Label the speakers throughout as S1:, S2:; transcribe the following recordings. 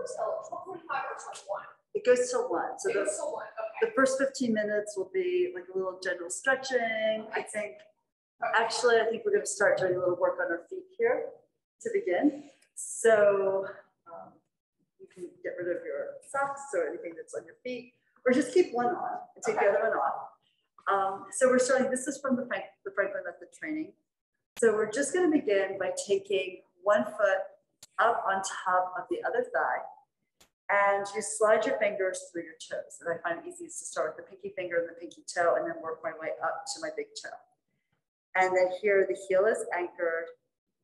S1: till 12:45 or till 1?
S2: It goes till 1. So
S1: it goes till 1. Okay.
S2: The first 15 minutes will be like a little general stretching. I think, actually, I think we're going to start doing a little work on our feet here to begin. So you can get rid of your socks or anything that's on your feet, or just keep one on and take the other one off. So we're starting, this is from the Franklin Method training. So we're just going to begin by taking one foot up on top of the other thigh, and you slide your fingers through your toes. And I find it easiest to start with the pinky finger and the pinky toe, and then work my way up to my big toe. And then here the heel is anchored,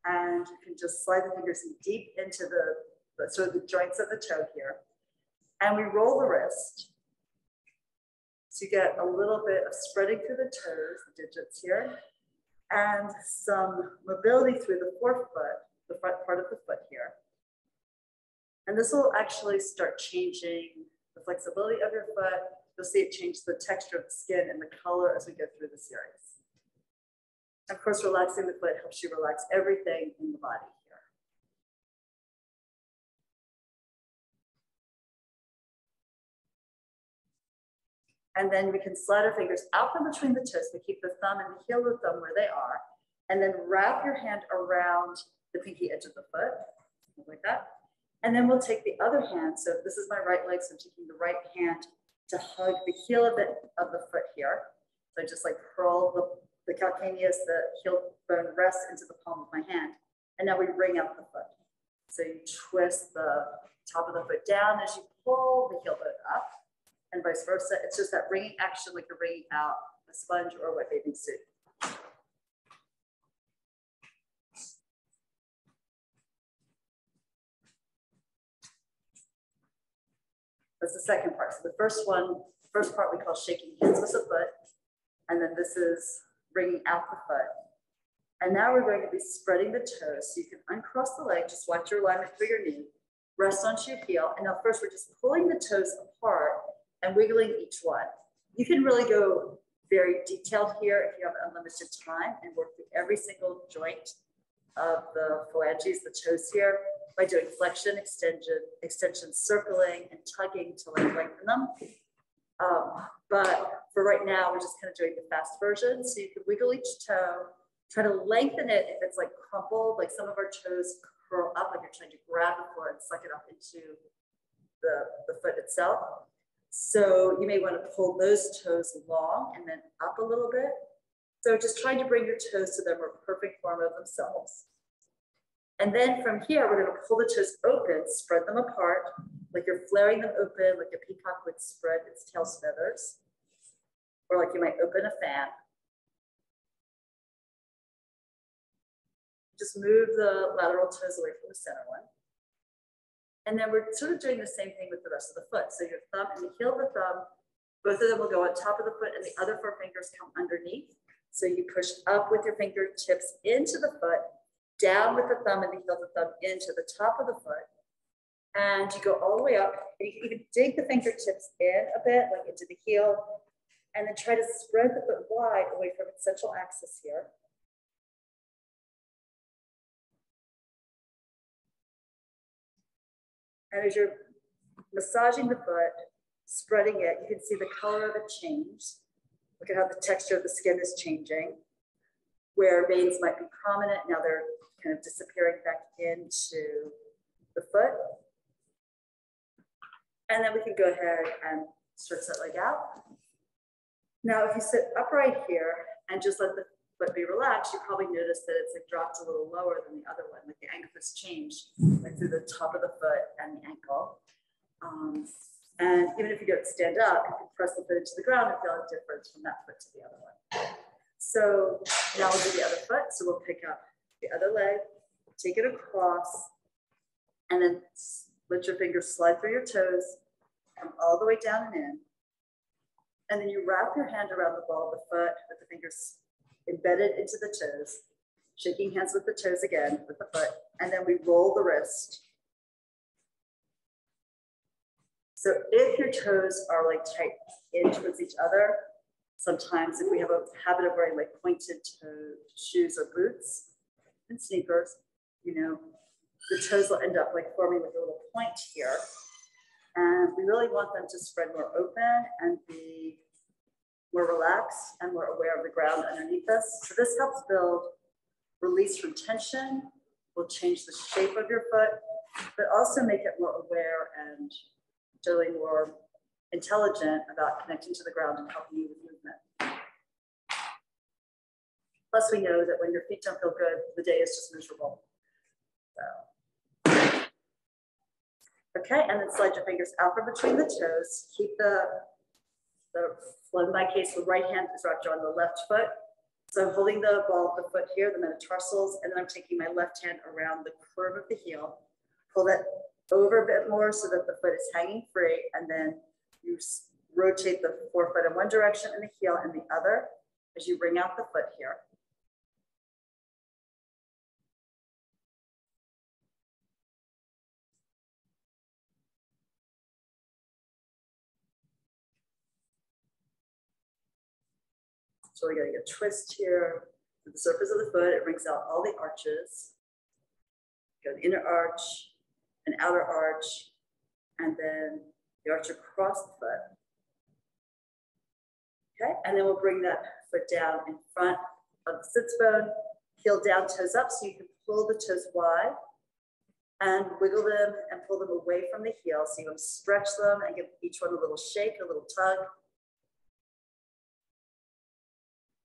S2: and you can just slide the fingers deep into the sort of the joints of the toe here. And we roll the wrist. So you get a little bit of spreading through the toes, the digits here, and some mobility through the forefoot, the front part of the foot here. And this will actually start changing the flexibility of your foot. You'll see it change the texture of the skin and the color as we go through the series. Of course, relaxing the foot helps you relax everything in the body here. And then we can slide our fingers out from between the toes. We keep the thumb and the heel of the thumb where they are. And then wrap your hand around the pinky edge of the foot, like that. And then we'll take the other hand. So this is my right leg, so I'm taking the right hand to hug the heel of the foot here. So I just like curl the calcaneus, the heel bone rests into the palm of my hand. And now we wring out the foot. So you twist the top of the foot down as you pull the heel bone up, and vice versa. It's just that wringing action, like you're wringing out a sponge or a wet bathing suit. That's the second part. So the first part we call shaking hands with the foot. And then this is wringing out the foot. And now we're going to be spreading the toes. So you can uncross the leg, just watch your alignment through your knee, rest onto your heel. And now first we're just pulling the toes apart and wiggling each one. You can really go very detailed here if you have unlimited time and work through every single joint of the phalanges, the toes here, by doing flexion, extension, circling, and tugging to like lengthen them. But for right now, we're just kind of doing the fast version. So you can wiggle each toe, try to lengthen it if it's like crumpled, like some of our toes curl up, like you're trying to grab the floor and suck it up into the foot itself. So you may want to pull those toes long and then up a little bit. So just trying to bring your toes to their more perfect form of themselves. And then from here, we're going to pull the toes open, spread them apart, like you're flaring them open, like a peacock would spread its tail's feathers, or like you might open a fan. Just move the lateral toes away from the center one. And then we're sort of doing the same thing with the rest of the foot. So your thumb and the heel of the thumb, both of them will go on top of the foot and the other 4 fingers come underneath. So you push up with your fingertips into the foot, down with the thumb and the heel of the thumb into the top of the foot. And you go all the way up. And you can even dig the fingertips in a bit, like into the heel, and then try to spread the foot wide away from its central axis here. And as you're massaging the foot, spreading it, you can see the color of it change. Look at how the texture of the skin is changing. Where veins might be prominent, now they're kind of disappearing back into the foot. And then we can go ahead and stretch that leg out. Now, if you sit upright here and just let the foot be relaxed, you probably notice that it's like dropped a little lower than the other one, like the ankle has changed, like through the top of the foot and the ankle. And even if you don't stand up, you can press the foot into the ground and feel a difference from that foot to the other one. So now we'll do the other foot. So we'll pick up the other leg, take it across, and then let your fingers slide through your toes, come all the way down and in. And then you wrap your hand around the ball of the foot with the fingers embedded into the toes, shaking hands with the toes again with the foot, and then we roll the wrist. So if your toes are like tight in towards each other, sometimes if we have a habit of wearing like pointed toe shoes or boots and sneakers, you know, the toes will end up like forming with a little point here. And we really want them to spread more open and be more relaxed and more aware of the ground underneath us. So this helps build release from tension, will change the shape of your foot, but also make it more aware and generally more intelligent about connecting to the ground and helping you with movement. Plus we know that when your feet don't feel good, the day is just miserable. So. Okay, and then slide your fingers out from between the toes. Keep well, in my case, the right hand is wrapped around the left foot. So I'm holding the ball of the foot here, the metatarsals, and then I'm taking my left hand around the curve of the heel. Pull that over a bit more so that the foot is hanging free, and then you rotate the forefoot in one direction and the heel in the other as you bring out the foot here. So we're getting a twist here to the surface of the foot. It brings out all the arches. Got an inner arch, an outer arch, and then the arch across the foot. Okay, and then we'll bring that foot down in front of the sits bone, heel down, toes up, so you can pull the toes wide and wiggle them and pull them away from the heel. So you want to stretch them and give each one a little shake, a little tug.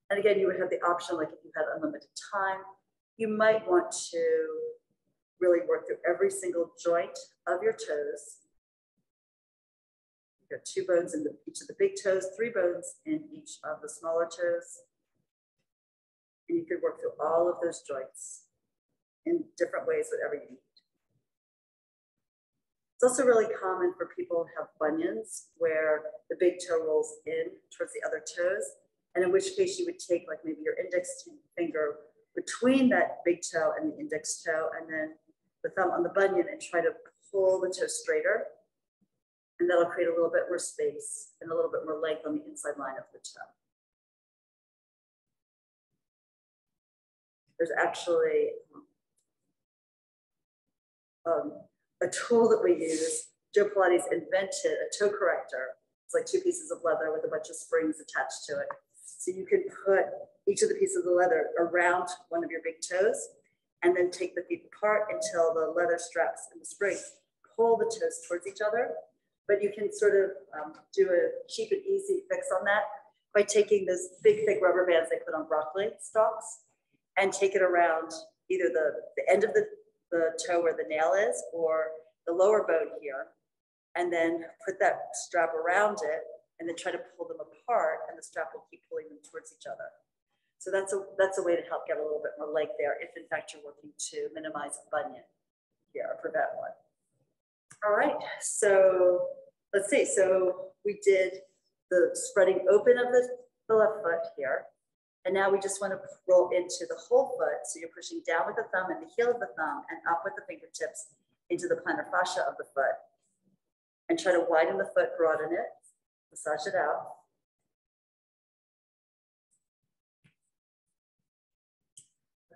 S2: And again, you would have the option, like if you had unlimited time, you might want to really work through every single joint of your toes. You've got 2 bones in each of the big toes, 3 bones in each of the smaller toes. And you could work through all of those joints in different ways, whatever you need. It's also really common for people who have bunions where the big toe rolls in towards the other toes. And in which case you would take like maybe your index finger between that big toe and the index toe, and then the thumb on the bunion, and try to pull the toe straighter. And that'll create a little bit more space and a little bit more length on the inside line of the toe. There's actually a tool that we use. Joe Pilates invented a toe corrector. It's like 2 pieces of leather with a bunch of springs attached to it. So you can put each of the pieces of the leather around one of your big toes and then take the feet apart until the leather straps and the springs pull the toes towards each other. But you can sort of do a cheap and easy fix on that by taking those big, thick rubber bands they put on broccoli stalks and take it around either the end of the toe where the nail is or the lower bone here, and then put that strap around it and then try to pull them apart, and the strap will keep pulling them towards each other. So that's a way to help get a little bit more leg there if in fact you're working to minimize a bunion here or prevent one. All right, so let's see. So we did the spreading open of the left foot here. And now we just want to roll into the whole foot. So you're pushing down with the thumb and the heel of the thumb and up with the fingertips into the plantar fascia of the foot. And try to widen the foot, broaden it, massage it out.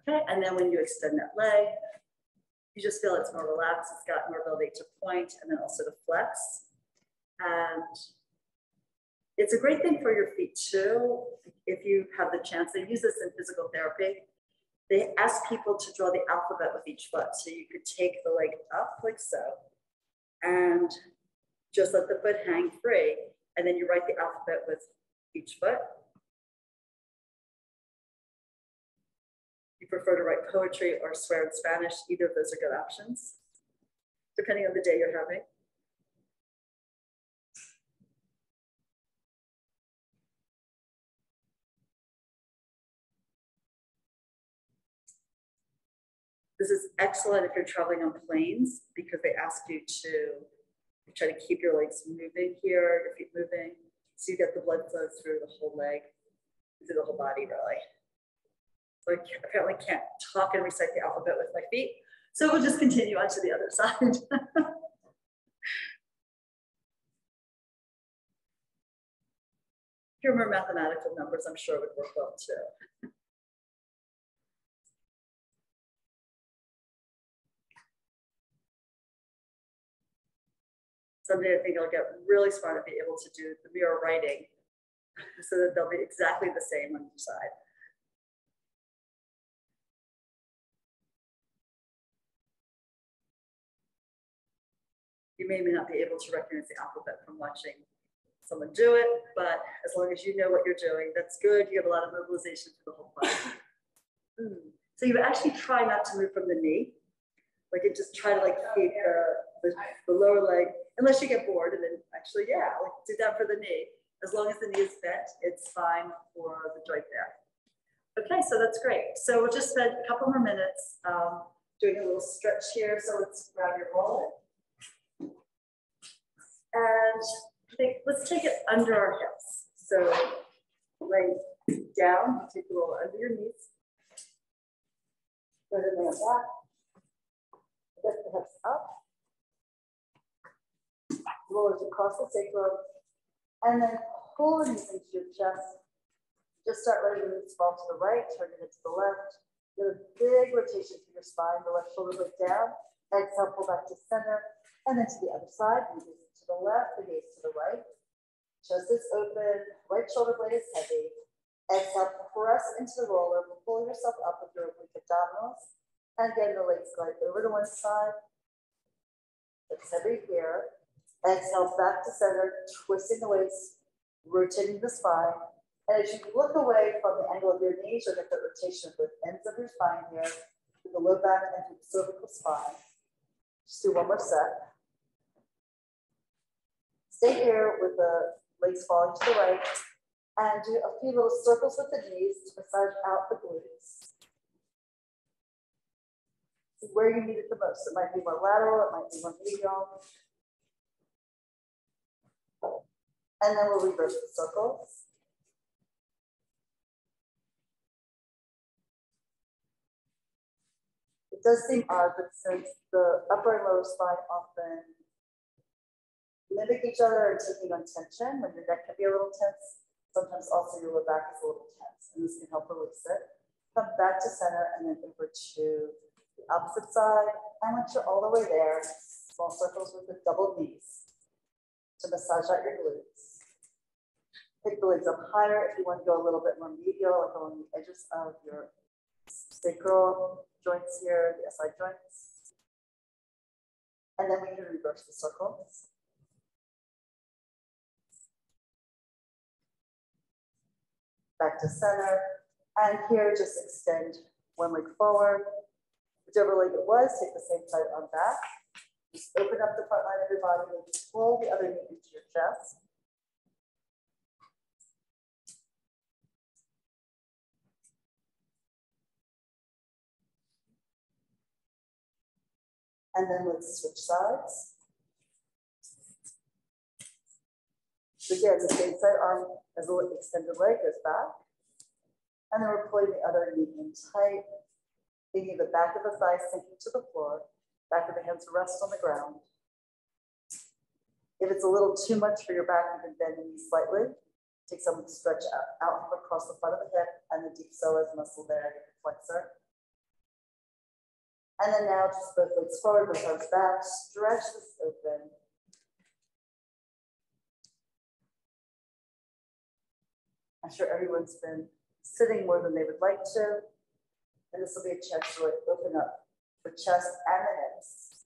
S2: Okay, and then when you extend that leg, you just feel it's more relaxed. It's got more ability to point and then also to flex. And it's a great thing for your feet too. If you have the chance, they use this in physical therapy. They ask people to draw the alphabet with each foot. So you could take the leg up like so, and just let the foot hang free. And then you write the alphabet with each foot. If you prefer to write poetry or swear in Spanish, either of those are good options, depending on the day you're having. This is excellent if you're traveling on planes because they ask you to try to keep your legs moving here, your feet moving, so you get the blood flow through the whole leg, through the whole body, really. So I apparently can't talk and recite the alphabet with my feet, so we'll just continue on to the other side. If you remember mathematical numbers, I'm sure it would work well too. Someday I think I'll get really smart and be able to do the mirror writing so that they'll be exactly the same on each side. You may not be able to recognize the alphabet from watching someone do it, but as long as you know what you're doing, that's good. You have a lot of mobilization for the whole body. So you actually try not to move from the knee. Like you just try to like keep the lower leg, unless you get bored, and then actually, yeah, like do that for the knee. As long as the knee is bent, it's fine for the joint there. Okay, so that's great. So we'll just spend a couple more minutes doing a little stretch here. So let's grab your roller. And let's take it under our hips. So lay down, take the roller under your knees. Go ahead and lay on back. Lift the hips up. Rollers across the sacrum. And then pull the knees into your chest. Just start letting the knees fall to the right, turning it to the left. Get a big rotation through your spine. The left shoulder blade down. Exhale, pull back to center. And then to the other side. The gaze to the left, the gaze to the right. Chest is open. Right shoulder blade is heavy. Exhale, press into the roller. Pull yourself up with your oblique abdominals. And again, the legs glide over to one side. It's heavy here. Exhale, back to center, twisting the waist, rotating the spine. And as you look away from the angle of your knees, you'll get the rotation of both ends of your spine here, through the low back and through the cervical spine. Just do one more set. Stay here with the legs falling to the right, and do a few little circles with the knees to massage out the glutes. See where you need it the most. It might be more lateral, it might be more medial. And then we'll reverse the circles. It does seem odd, but since the upper and lower spine often mimic each other and taking on tension, when your neck can be a little tense, sometimes also your lower back is a little tense, and this can help release it. Come back to center and then over to the opposite side. And once you're all the way there, small circles with the double knees to massage out your glutes. Pick the legs up higher if you want to go a little bit more medial, like along the edges of your sacral joints here, the SI joints. And then we can reverse the circles. Back to center. And here, just extend one leg forward. Whichever leg it was, take the same side on back. Just open up the front line of your body and pull the other knee into your chest. And then let's switch sides. So again, the same side arm as the extended leg goes back. And then we're pulling the other knee in tight, thinking the back of the thigh sinking to the floor, back of the hands rest on the ground. If it's a little too much for your back, you can bend the knee slightly. Take some stretch out across the front of the hip and the deep psoas muscle there, your flexor. And then now just both legs forward, both arms back, stretch this open. I'm sure everyone's been sitting more than they would like to. And this will be a chance to really open up the chest and the hips.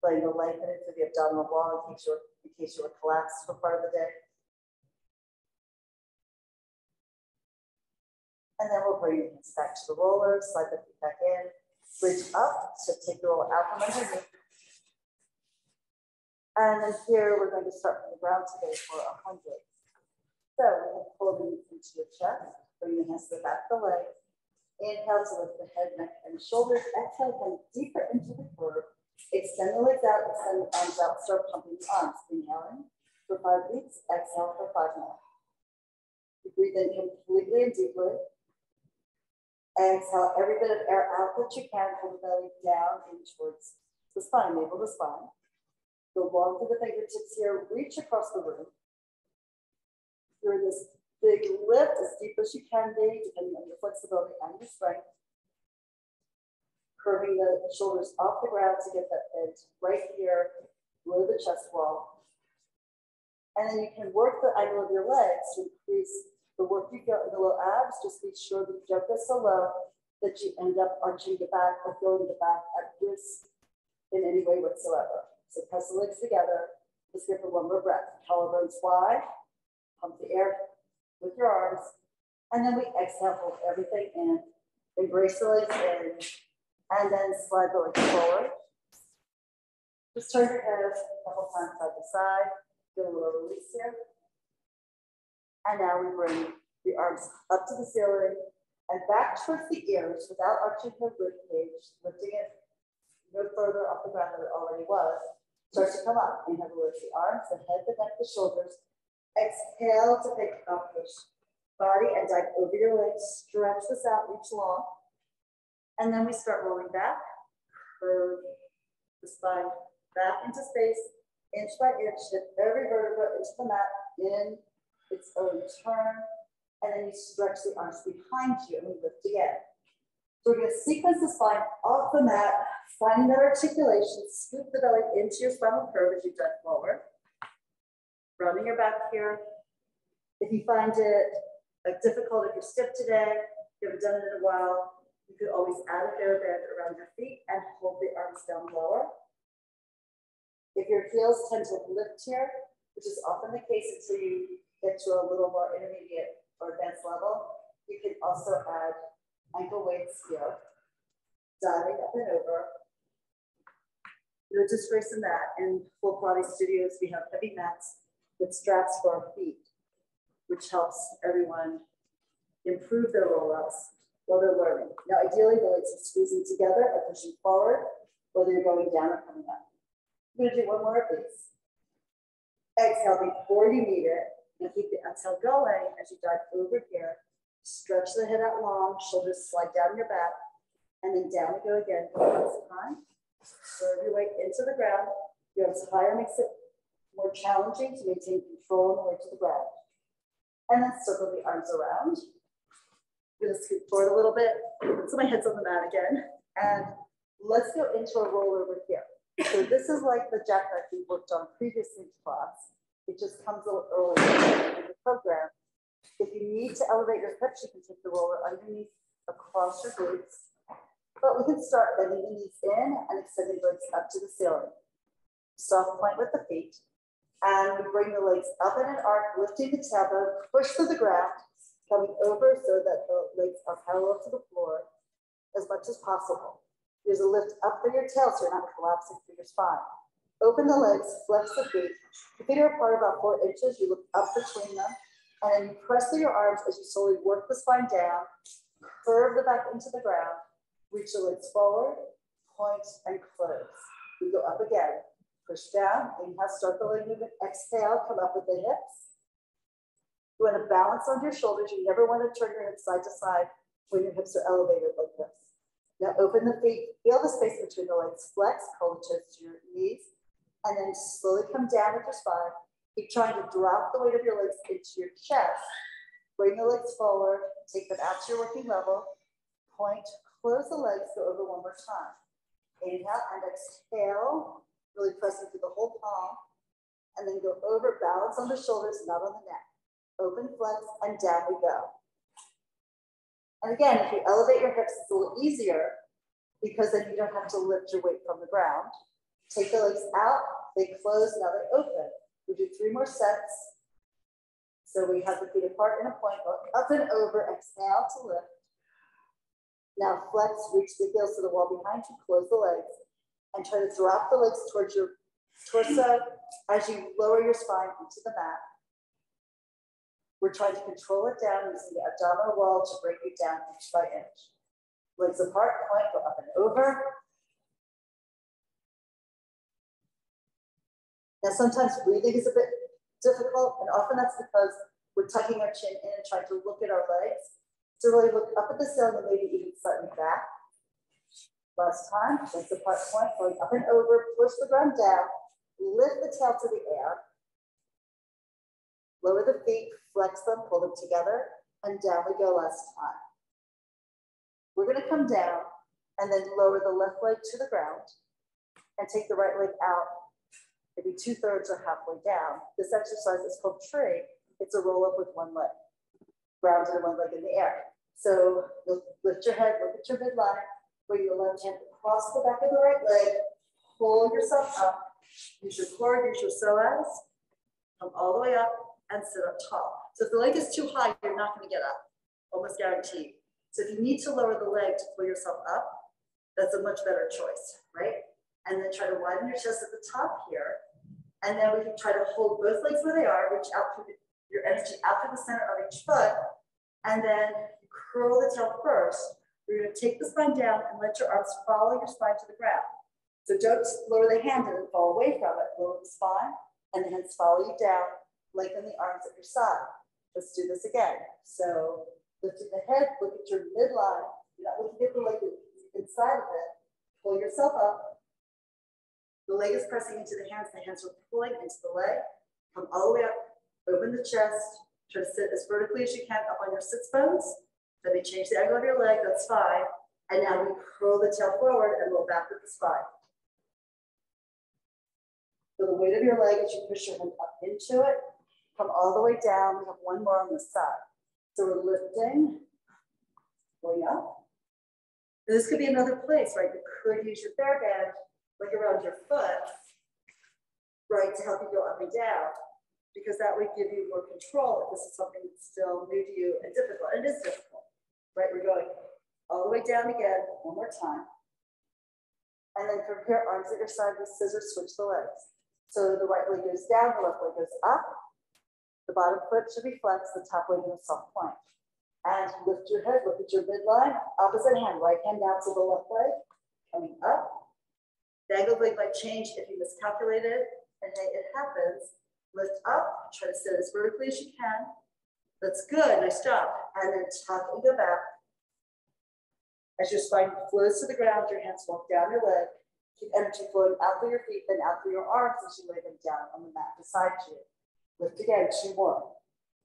S2: Letting the lengthen into the abdominal wall in case you were collapsed for part of the day. And then we'll bring your hands back to the roller, slide the feet back in, bridge up, so take the roller out from underneath. And then here, we're going to start from the ground today for 100. So we're going to pull the knees into your chest, bring the hands to the back of the legs. Inhale to lift the head, neck, and shoulders. Exhale, come deeper into the core. Extend the legs out, extend the arms out, start pumping the arms. Inhaling for 5 beats, exhale for 5 more. You breathe in completely and deeply. Exhale every bit of air out that you can, pull the belly down in towards the spine, navel to spine. Go long through the fingertips here, reach across the room. You're in this big lift as deep as you can be, depending on your flexibility and your strength. Curving the shoulders off the ground to get that bend right here. lower the chest wall. And then you can work the angle of your legs to increase the work you get in the low abs. Just be sure that you don't go so low that you end up arching the back or throwing the back at risk in any way whatsoever. So press the legs together. Just give it one more breath. Collarbones wide. Pump the air with your arms. And then we exhale, hold everything in. Embrace the legs in. And then slide the legs forward. Just turn your head a couple times side to side. Get a little release here. And now we bring the arms up to the ceiling and back towards the ears without arching the rib cage, lifting it no further off the ground than it already was. Start to come up. Inhale to lift the arms, the head, the neck, the shoulders. Exhale to pick up your body and dive over your legs. Stretch this out, reach long. And then we start rolling back. Curve the spine back into space, inch by inch. Hit every vertebra into the mat in its own turn. And then you stretch the arms behind you and we lift again. So we're going to sequence the spine off the mat, finding that articulation, scoop the belly into your spinal curve as you dive forward. Rounding your back here. If you find it difficult, if you're stiff today, you haven't done it in a while, you could always add a hairband around your feet and hold the arms down lower. If your heels tend to lift here, which is often the case until you get to a little more intermediate or advanced level, you can also add ankle weights here, diving up and over. No disgrace in that. In full Pilates studios, we have heavy mats with straps for our feet, which helps everyone improve their rollouts while they're learning. Now, ideally, the legs are squeezing together and pushing forward, whether you're going down or coming up. I'm going to do one more of these. Exhale before you meet it, and keep the exhale going as you dive over here. Stretch the head out long, shoulders slide down your back, and then down we go again. One time. Curve your weight into the ground. Your arms higher makes it more challenging to maintain control on the way to the ground. And then circle the arms around. I'm going to scoot forward a little bit, so my head's on the mat again. And let's go into a roll over here. So this is like the jackknife we worked on previously in class. It just comes a little earlier in the program. If you need to elevate your hips, you can take the roller underneath across your glutes. But we can start bending the knees in and extending the legs up to the ceiling. Soft point with the feet. And we bring the legs up in an arc, lifting the tailbone, push to the ground, coming over so that the legs are parallel to the floor as much as possible. There's a lift up for your tail so you're not collapsing through your spine. Open the legs, flex the feet. The feet are apart about 4 inches. You look up between them. And then you press through your arms as you slowly work the spine down, curve the back into the ground, reach the legs forward, point, and close. We go up again. Push down, inhale, start the leg movement. Exhale, come up with the hips. You want to balance on your shoulders. You never want to turn your hips side to side when your hips are elevated like this. Now open the feet, feel the space between the legs, flex, pull the toes to your knees, and then slowly come down with your spine. Keep trying to drop the weight of your legs into your chest. Bring the legs forward, take them out to your working level. Point, close the legs, go over one more time. Inhale and exhale, really pressing through the whole palm. And then go over, balance on the shoulders, not on the neck. Open, flex, and down we go. And again, if you elevate your hips, it's a little easier because then you don't have to lift your weight from the ground. Take the legs out, they close, now they open. We do 3 more sets. So we have the feet apart in a point, go up and over, exhale to lift. Now flex, reach the heels to the wall behind you, close the legs, and try to drop the legs towards your torso as you lower your spine into the mat. We're trying to control it down using the abdominal wall to break it down inch by inch. Legs apart, point, go up and over. Now, sometimes breathing is a bit difficult, and often that's because we're tucking our chin in and trying to look at our legs. So really look up at the ceiling and maybe even slightly back. Last time, legs apart, point, going up and over, push the ground down, lift the tail to the air, lower the feet, flex them, pull them together, and down we go last time. We're gonna come down and then lower the left leg to the ground and take the right leg out maybe 2/3 or halfway down. This exercise is called tree. It's a roll up with one leg, grounded and one leg in the air. So you'll lift your head, look at your midline, bring your left hand across the back of the right leg, pull yourself up, use your core, use your psoas, come all the way up and sit up tall. So if the leg is too high, you're not going to get up, almost guaranteed. So if you need to lower the leg to pull yourself up, that's a much better choice, right? And then try to widen your chest at the top here. And then we can try to hold both legs where they are, reach out through your energy out through the center of each foot. And then you curl the tail first. You're going to take the spine down and let your arms follow your spine to the ground. So don't lower the hand and fall away from it. Lower the spine and the hands follow you down. Lengthen the arms at your side. Let's do this again. So lifting the head, look at your midline. You're not looking at the leg inside of it. Pull yourself up. The leg is pressing into the hands are pulling into the leg. Come all the way up, open the chest, try to sit as vertically as you can up on your sits bones. Then you change the angle of your leg, that's fine. And now we curl the tail forward and roll back with the spine. Feel the weight of your leg as you push your hand up into it. Come all the way down, we have one more on the side. So we're lifting, going up. And this could be another place, right? You could use your TheraBand like around your foot, right, to help you go up and down, because that would give you more control if this is something that's still new to you and difficult. It is difficult, right? We're going all the way down again, one more time. And then from here, arms at your side, we scissor switch the legs. So the right leg goes down, the left leg goes up. The bottom foot should be flexed, the top leg in a soft plank. And lift your head, look at your midline, opposite hand, right hand down to the left leg, coming up. The angle leg might change if you miscalculated, and hey, it happens. Lift up, try to sit as vertically as you can. That's good, nice job. And then tuck and go back. As your spine flows to the ground, your hands walk down your leg. Keep energy flowing out through your feet, then out through your arms as you lay them down on the mat beside you. Lift again, 2 more.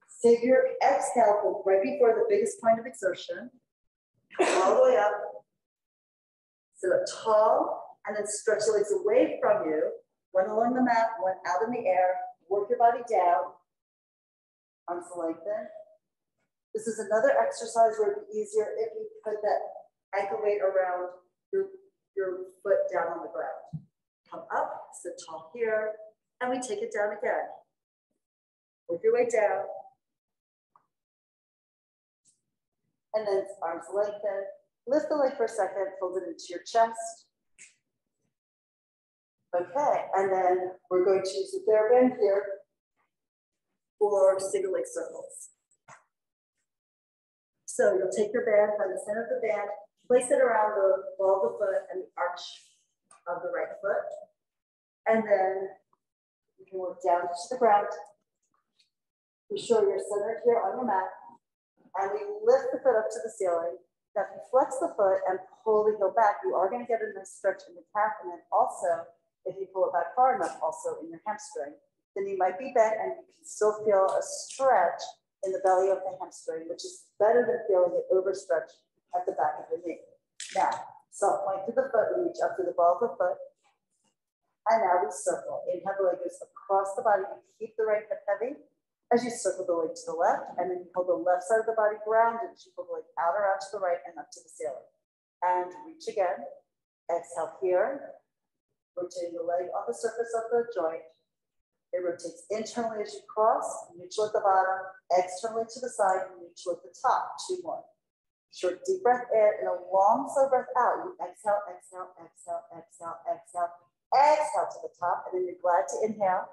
S2: Save your exhale right before the biggest point of exertion. All the way up. Sit up tall. And then stretch the legs away from you, one along the mat, one out in the air, work your body down, arms lengthen. This is another exercise where it would be easier if you put that ankle weight around your foot down on the ground. Come up, sit tall here, and we take it down again. Work your way down. And then arms lengthen. Lift the leg for a second, fold it into your chest. Okay, and then we're going to use the TheraBand here for single leg circles. So you'll take your band from the center of the band, place it around the ball of the foot and the arch of the right foot. And then you can work down to the ground. Be sure you're centered here on your mat. And we lift the foot up to the ceiling. Now if you flex the foot and pull the heel back, you are going to get a nice stretch in the calf, and then also if you pull it back far enough also in your hamstring, then you might be bent and you can still feel a stretch in the belly of the hamstring, which is better than feeling it overstretched at the back of the knee. Now, soft point to the foot, reach up to the ball of the foot. And now we circle. Inhale, the leg goes across the body. You keep the right hip heavy as you circle the leg to the left, and then you hold the left side of the body grounded as you pull the leg out or out to the right and up to the ceiling. And reach again. Exhale here. Rotating the leg on the surface of the joint. It rotates internally as you cross, neutral at the bottom, externally to the side, and neutral at the top. 2 more. Short, deep breath in and a long, slow breath out. You exhale, exhale, exhale, exhale, exhale, exhale to the top, and then you're glad to inhale.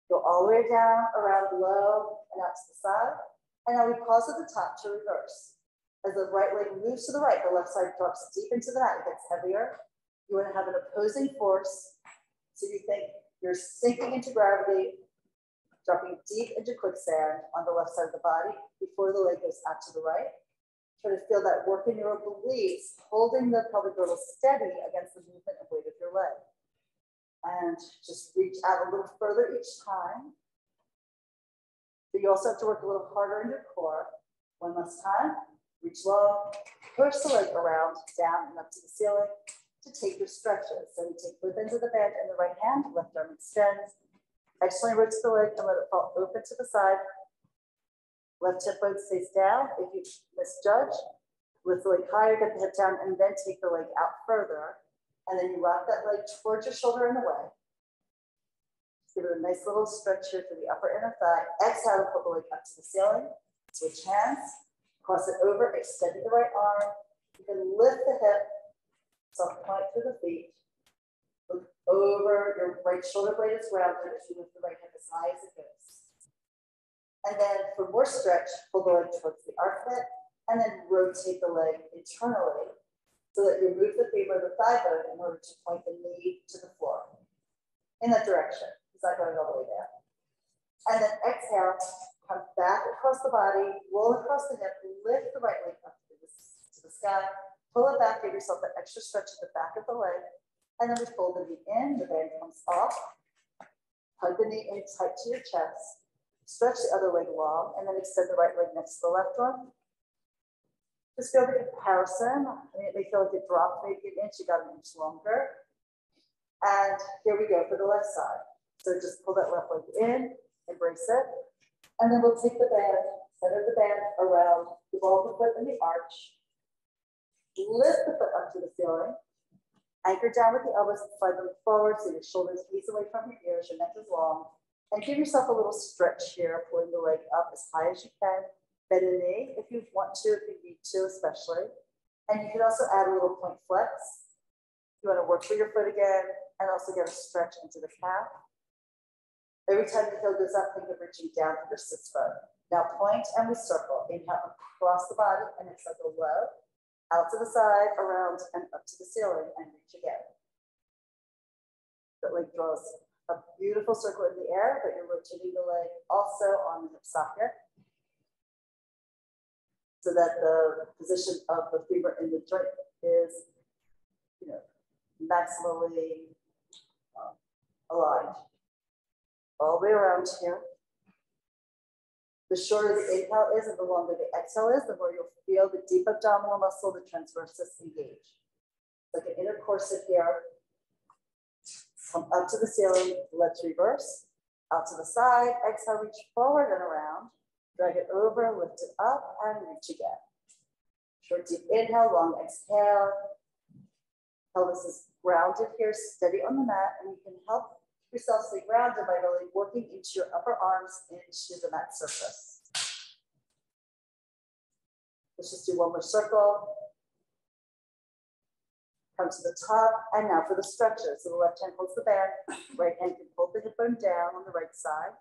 S2: Go all the way down, around low, and out to the side. And now we pause at the top to reverse. As the right leg moves to the right, the left side drops deep into the mat. It gets heavier. You want to have an opposing force. So you think you're sinking into gravity, dropping deep into quicksand on the left side of the body before the leg goes out to the right. Try to feel that work in your obliques, holding the pelvic girdle steady against the movement and weight of your leg. And just reach out a little further each time. But you also have to work a little harder in your core. One last time. Reach long, push the leg around, down and up to the ceiling. to take your stretches. So you take both ends of the band in the right hand, left arm extends, externally rotate the leg and let it fall open to the side. Left hip bone stays down. If you misjudge, lift the leg higher, get the hip down, and then take the leg out further. And then you rock that leg towards your shoulder and away. Just give it a nice little stretch here for the upper inner thigh. Exhale and put the leg up to the ceiling. Switch hands, cross it over, extending the right arm. You can lift the hip, soft point through the feet. Look over, your right shoulder blade is rounded as you lift the right hip as high as it goes. And then for more stretch, pull the leg towards the armpit and then rotate the leg internally so that you move the femur, the thigh bone in order to point the knee to the floor in that direction. It's not going all the way down. And then exhale, come back across the body, roll across the hip, lift the right leg up to the sky, pull it back, give yourself that extra stretch at the back of the leg, and then we fold the knee in, the band comes off, hug the knee in tight to your chest, stretch the other leg long, and then extend the right leg next to the left one. Just feel the comparison. I mean, it may feel like it dropped maybe an inch, you got an inch longer. And here we go for the left side. So just pull that left leg in, embrace it. And then we'll take the band, center the band around the ball of the foot and the arch. Lift the foot up to the ceiling. Anchor down with the elbows and slide them forward so your shoulders ease away from your ears, your neck is long. And give yourself a little stretch here, pulling the leg up as high as you can. Bend the knee if you want to, if you need to, especially. And you can also add a little point flex. You want to work for your foot again and also get a stretch into the calf. Every time the heel goes up, think of reaching down to your sits bone. Now point and we circle. Inhale across the body and exhale go low, out to the side, around and up to the ceiling and reach again. The leg draws a beautiful circle in the air, but you're rotating the leg also on the hip socket so that the position of the femur in the joint is, maximally aligned. All the way around here. The shorter the inhale is and the longer the exhale is, the more you'll feel the deep abdominal muscle, the transversus engage. Like an inner corset here. Come up to the ceiling, let's reverse. Out to the side, exhale, reach forward and around. Drag it over, lift it up, and reach again. Short, deep inhale, long exhale. Pelvis is grounded here, steady on the mat, and you can help yourself stay grounded by really working into your upper arms into the mat surface. Let's just do one more circle. Come to the top, and now for the stretches. So the left hand holds the band, right hand can hold the hip bone down on the right side.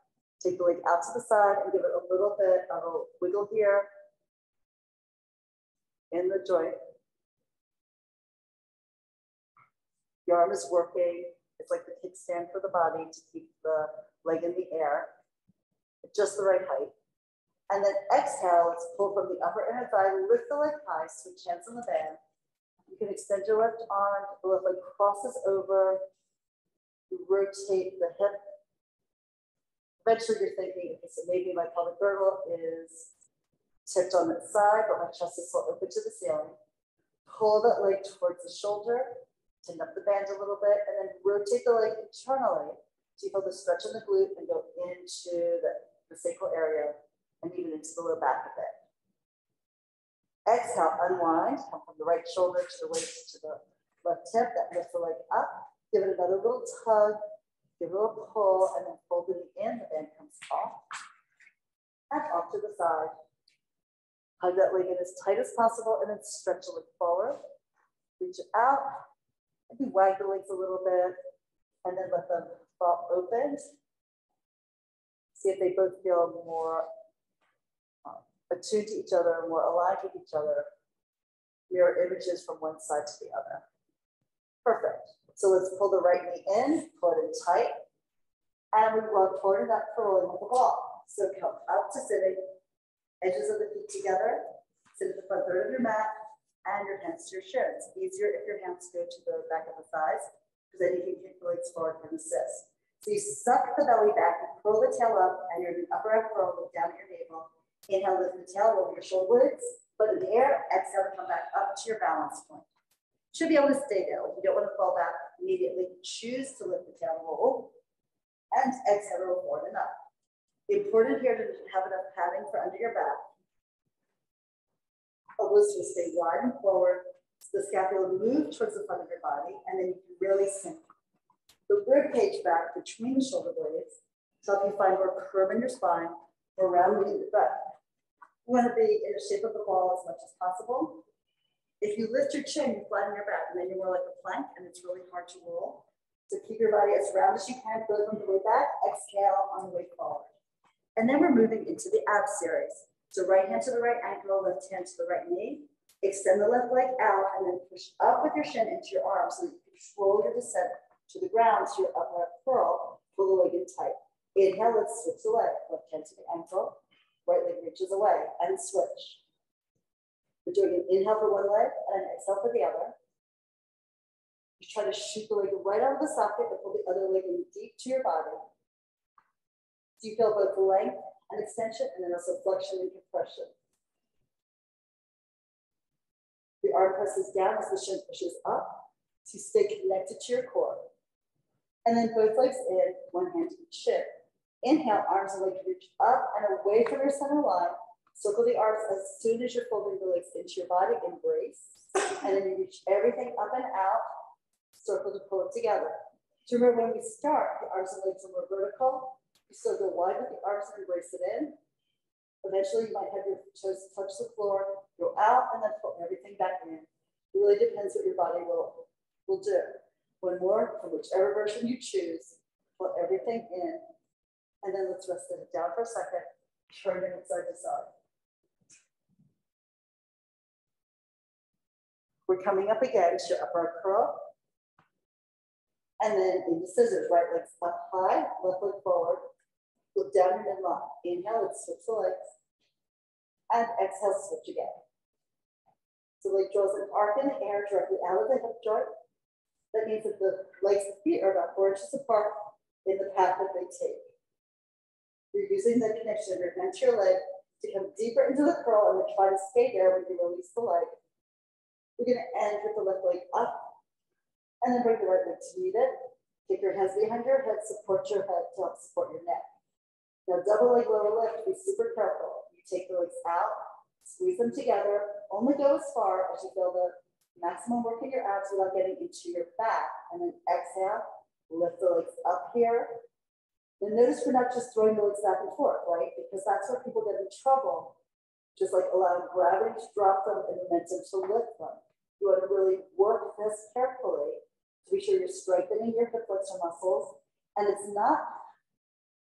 S2: Take the leg out to the side and give it a little bit of a wiggle here in the joint. The arm is working. It's like the kickstand for the body to keep the leg in the air at just the right height. And then exhale, let's pull from the upper inner thigh, lift the leg high, switch hands on the band. You can extend your left arm, the left leg crosses over, you rotate the hip. Eventually you're thinking, okay, so maybe my pelvic girdle is tipped on its side, but my chest is still open to the ceiling. Pull that leg towards the shoulder, tighten up the band a little bit, and then rotate the leg internally so you feel the stretch in the glute and go into the sacral area and even into the low back of it. Exhale, unwind, come from the right shoulder to the waist to the left hip, that lifts the leg up. Give it another little tug, give it a little pull, and then fold it in, the band comes off. And off to the side. Hug that leg in as tight as possible and then stretch the leg forward. Reach it out. Maybe wag the legs a little bit and then let them fall open. See if they both feel more attuned to each other, more aligned with each other. Mirror images from one side to the other. Perfect. So let's pull the right knee in, pull it in tight, and we roll forward and up for rolling with the ball. So come out to sitting, edges of the feet together, sit at the front third of your mat, and your hands to your shins. Easier if your hands go to the back of the thighs, because then you can kick the legs forward and assist. So you suck the belly back, you pull the tail up, and your upper arm curl, look down at your navel. Inhale, lift the tail over your shoulder blades, foot in the air, exhale to come back up to your balance point. should be able to stay there. Like you don't want to fall back immediately. Choose to lift the tail, roll, and exhale, roll forward and up. Important here to have enough padding for under your back. Elbows will stay wide and forward. So the scapula will move towards the front of your body, and then you can really sink the rib cage back between the shoulder blades to help you find more curve in your spine, more rounding in your back. You want to be in the shape of the ball as much as possible. If you lift your chin, you flatten your back, and then you're more like a plank, and it's really hard to roll. So keep your body as round as you can, both on the way back, exhale on the way forward. And then we're moving into the ab series. So right hand to the right ankle, left hand to the right knee. Extend the left leg out, and then push up with your shin into your arm so that you control your descent to the ground to your upper curl, pull the leg in tight. Inhale, let's switch the leg. Left hand to the ankle, right leg reaches away, and switch. We're doing an inhale for one leg and an exhale for the other. You try to shoot the leg right out of the socket and pull the other leg in deep to your body. So you feel both length and extension, and then also flexion and compression. The arm presses down as the shin pushes up to stay connected to your core. And then both legs in, one hand to each shin. Inhale, arms and legs reach up and away from your center line. Circle the arms as soon as you're folding the legs into your body, embrace. And then you reach everything up and out, circle to pull it together. So remember, when we start, the arms and legs are more vertical. You still go wide with the arms and embrace it in. Eventually, you might have your toes touch the floor, go out, and then pull everything back in. It really depends what your body will do. One more, from whichever version you choose, pull everything in. And then let's rest it down for a second, turn it side to side. We're coming up again to your upper curl. And then into scissors, right leg's up high, left leg forward. Look down your midline. Inhale, let's switch the legs. And exhale, switch again. So leg draws an arc in the air directly out of the hip joint. That means that the legs and feet are about 4 inches apart in the path that they take. You're using the connection of your hand to your leg to come deeper into the curl, and then try to stay there when you release the leg. We're going to end with the left leg up, and then bring the right leg to meet it. Take your hands behind your head, support your head to help support your neck. Now double leg lower lift, be super careful. You take the legs out, squeeze them together, only go as far as you feel the maximum work in your abs without getting into your back, and then exhale, lift the legs up here. And notice we're not just throwing the legs back and forth, right? Because that's where people get in trouble, just like allowing gravity to drop them and momentum to lift them. You want to really work this carefully to be sure you're strengthening your hip flexor muscles. And it's not,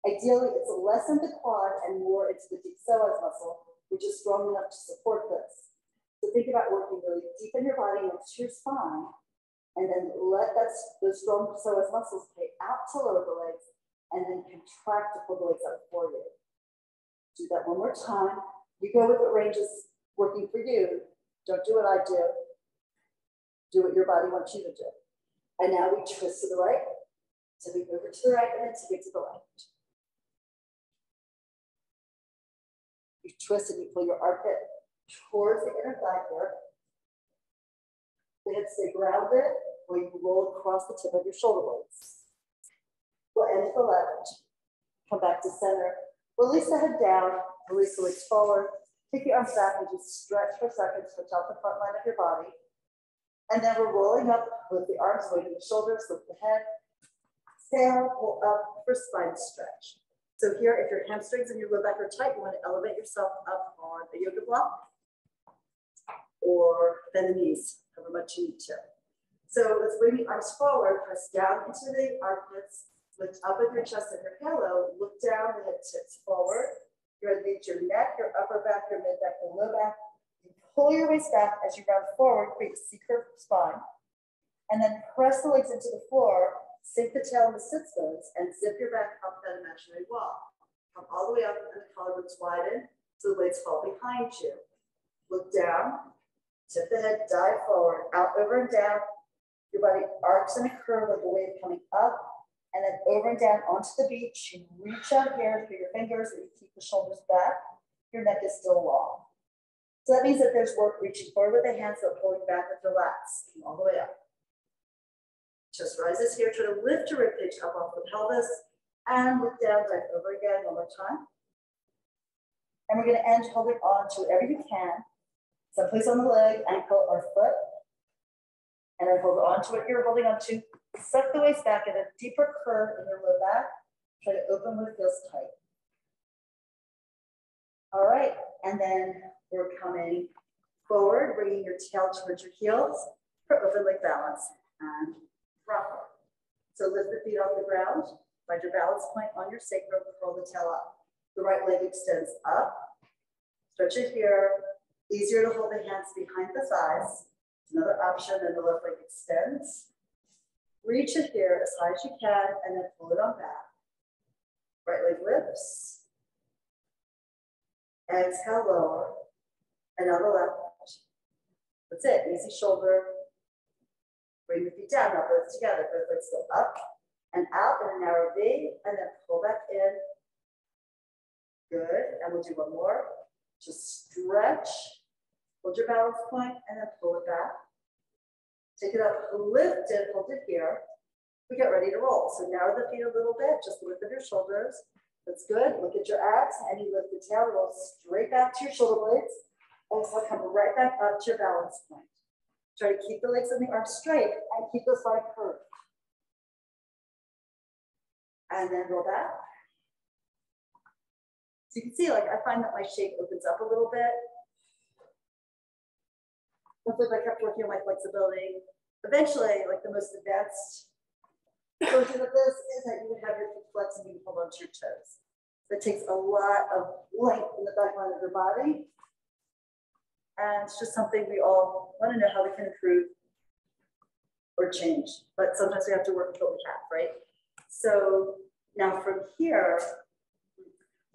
S2: ideally, it's less in the quad and more into the deep psoas muscle, which is strong enough to support this. So think about working really deep in your body next to your spine, and then let those strong psoas muscles pay out to lower the legs, and then contract to pull the legs up for you. Do that one more time. You go with what range is working for you. Don't do what I do. Do what your body wants you to do. And now we twist to the right, tipping over to the right, and then tipping to the left. You twist and you pull your armpit towards the inner thigh here. The hips stay grounded while you roll across the tip of your shoulder blades. We'll end to the left. Come back to center. Release the head down. Release the legs forward. Take the arms back and just stretch for a second. Switch out the front line of your body. And then we're rolling up with the arms, weighting the shoulders, lift the head. Exhale, pull up for spine stretch. So here, if your hamstrings and your low back are tight, you want to elevate yourself up on a yoga block or bend the knees, however much you need to. So let's bring the arms forward, press down into the armpits, lift up with your chest and your halo, look down, the head tips forward. You're going to reach your neck, your upper back, your mid back, your low back. You pull your waist back as you round forward, create a C-curve spine. And then press the legs into the floor, sink the tail in the sits bones, and zip your back up that imaginary wall. Come all the way up, and the collarbones widen so the legs fall behind you. Look down, tip the head, dive forward, out, over, and down. Your body arcs in a curve like a wave coming up, and then over and down onto the beach. You reach out here through your fingers, and you keep the shoulders back. Your neck is still long. So that means that there's work reaching forward with the hands, but pulling back with the lats, all the way up. Chest rises here, try to lift your ribcage up off the pelvis, and lift down, right over again, one more time. And we're gonna end holding on to whatever you can, someplace on the leg, ankle, or foot. And then hold on to what you're holding on to. Suck the waist back in a deeper curve in your low back. Try to open what feels tight. All right, and then we're coming forward, bringing your tail towards your heels for open leg balance and rock. So lift the feet off the ground, find your balance point on your sacrum, curl the tail up. The right leg extends up, stretch it here. Easier to hold the hands behind the thighs. Another option, and the left leg extends. Reach it here as high as you can, and then pull it on back. Right leg lifts. Exhale, lower. And on the left. That's it, easy shoulder. Bring the feet down, now both together. Both legs go up and out in a narrow V, and then pull back in. Good, and we'll do one more. Just stretch. Hold your balance point, and then pull it back. Take it up, lift it, hold it here. We get ready to roll. So narrow the feet a little bit, just lift up your shoulders. That's good. Look at your abs, and you lift the tail, roll straight back to your shoulder blades. Also come right back up to your balance point. Try to keep the legs and the arms straight, and keep the spine curved. And then roll back. So you can see, like, I find that my shape opens up a little bit. Hopefully, if I kept working on my flexibility, eventually, like the most advanced version of this is that you would have your feet flex and you hold onto your toes. That takes a lot of length in the back line of your body. And it's just something we all want to know how we can improve or change. But sometimes we have to work with what we have, right? So now from here,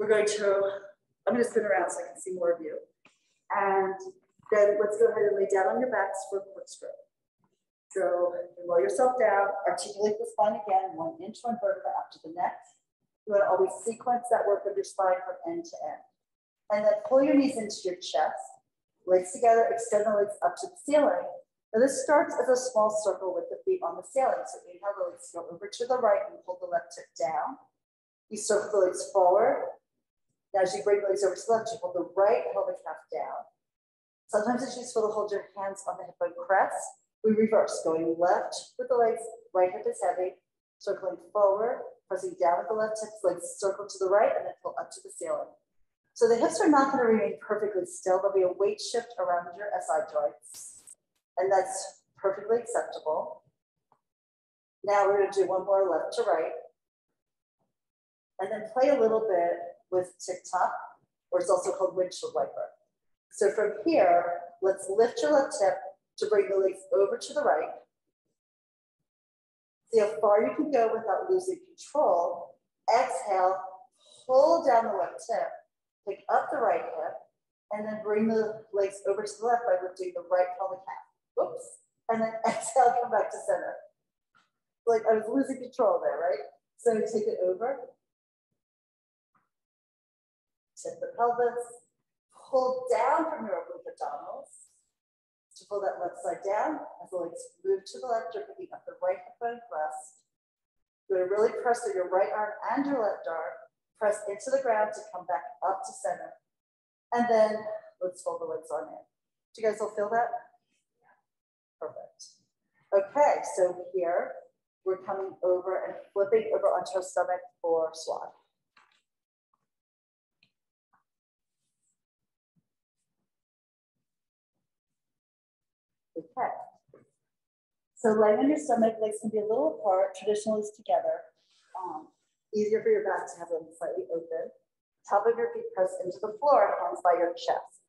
S2: I'm going to spin around so I can see more of you. And then let's go ahead and lay down on your backs for a corkscrew. So roll yourself down, articulate the spine again, 1 inch, 1 vertebra up to the neck. You want to always sequence that work of your spine from end to end. And then pull your knees into your chest, legs together, extend the legs up to the ceiling. Now this starts as a small circle with the feet on the ceiling. So inhale, the legs go over to the right and pull the left hip down. You circle the legs forward. Now as you bring the legs over to the left, you pull the right pelvic half down. Sometimes it's useful to hold your hands on the hip bone crest. We reverse, going left with the legs, right hip is heavy, circling forward, pressing down with the left hip, legs circle to the right, and then pull up to the ceiling. So the hips are not going to remain perfectly still. There'll be a weight shift around your SI joints, and that's perfectly acceptable. Now we're going to do one more left to right, and then play a little bit with tick-tock, or it's also called windshield wiper. So from here, let's lift your left hip to bring the legs over to the right. See how far you can go without losing control. Exhale, pull down the left hip, pick up the right hip, and then bring the legs over to the left by lifting the right pelvic half. Whoops. And then exhale, come back to center. Like I was losing control there, right? So take it over. Tip the pelvis. Pull down from your oblique abdominals to pull that left side down as the legs move to the left. You're picking up the right hip bone crest. You're going to really press through your right arm and your left arm. Press into the ground to come back up to center. And then let's fold the legs on in. Do you guys all feel that? Perfect. Okay, so here we're coming over and flipping over onto our stomach for swan. Okay. So laying on your stomach, legs can be a little apart, traditionally together. Easier for your back to have them slightly open. Top of your feet press into the floor, hands by your chest.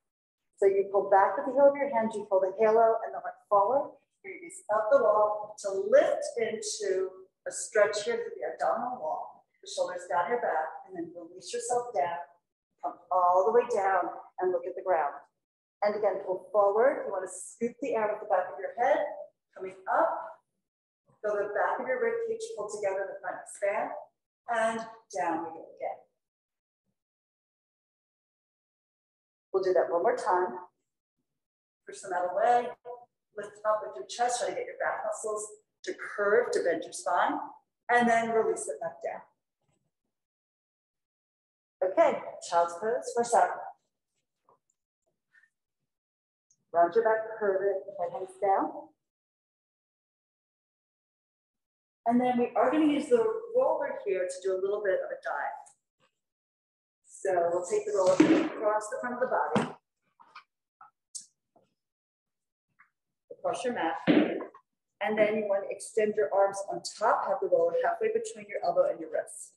S2: So you pull back with the heel of your hand, you pull the halo and the heart forward. You release up the wall to lift into a stretch here through the abdominal wall. The shoulders down your back, and then release yourself down. Come all the way down and look at the ground. And again, pull forward. You want to scoop the air with the back of your head. Coming up, feel the back of your rib cage pull together, the front expand, and down we go again. We'll do that one more time. push them out of the way, lift up with your chest, try to get your back muscles to curve, to bend your spine, and then release it back down. Okay, child's pose for 7. Round your back, curve it, head hangs down. And then we are going to use the roller here to do a little bit of a dive. So we'll take the roller across the front of the body, across your mat, and then you want to extend your arms on top, have the roller halfway between your elbow and your wrist.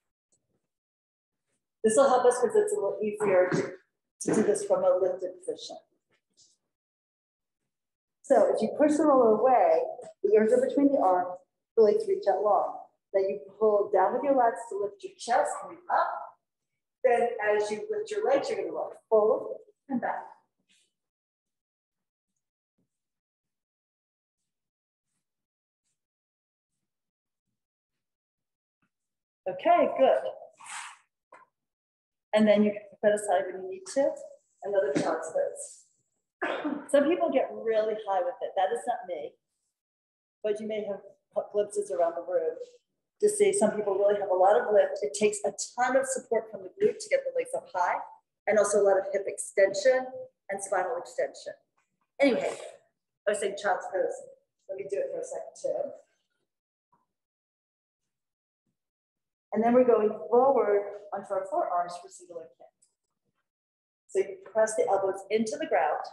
S2: This will help us because it's a little easier to do this from a lifted position. So as you push the roller away, the ears are between the arms, the legs reach out long. Then you pull down with your lats to lift your chest, coming up. Then as you lift your legs, you're going to roll forward and back. Okay, good. And then you can put aside when you need to. Another child's pose. Some people get really high with it. That is not me. But you may have glimpses around the room to see some people really have a lot of lift. It takes a ton of support from the glute to get the legs up high, and also a lot of hip extension and spinal extension. Anyway, I was saying child's pose. Let me do it for a second too. And then we're going forward onto our forearms for single leg kick. So you press the elbows into the ground.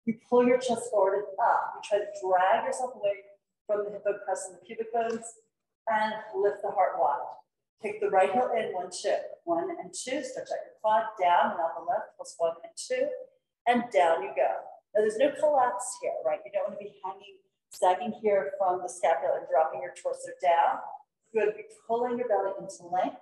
S2: You pull your chest forward and up. You try to drag yourself away from the hip bone press and the pubic bones and lift the heart wide. Take the right heel in, 1, 2. 1 and 2, stretch out your quad, down and out the left, plus 1 and 2, and down you go. Now there's no collapse here, right? You don't want to be hanging, sagging here from the scapula and dropping your torso down. You're going to be pulling your belly into length,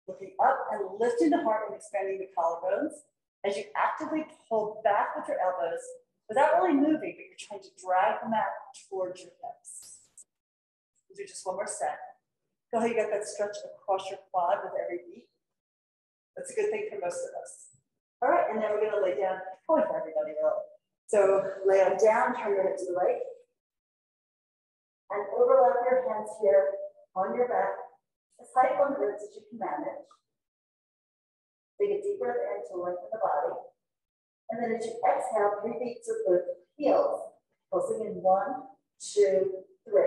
S2: looking up and lifting the heart and expanding the collarbones as you actively pull back with your elbows without really moving, but you're trying to drag the mat towards your hips. We'll do just one more set. Feel how you got that stretch across your quad with every beat. That's a good thing for most of us. All right, and then we're gonna lay down, probably for everybody really. So lay on down, turn your head to the right, and overlap your hands here on your back, as tight on the ribs as you can manage. Take a deep breath in to lengthen the body. And then as you exhale, 3 beats with the heels, pulsing in 1, 2, 3.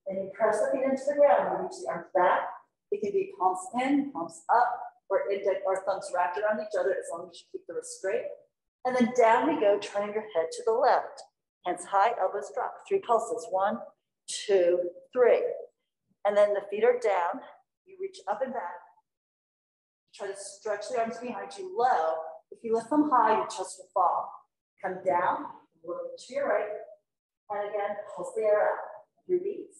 S2: Then you press the feet into the ground and reach the arms back. It can be palms in, palms up, or index or thumbs wrapped around each other as long as you keep the wrist straight. And then down we go, turning your head to the left. Hands high, elbows drop. 3 pulses, 1, 2, 3. And then the feet are down. You reach up and back. Try to stretch the arms behind you low. If you lift them high, your chest will fall. Come down, look to your right, and again, pulse the air out. 3 beats.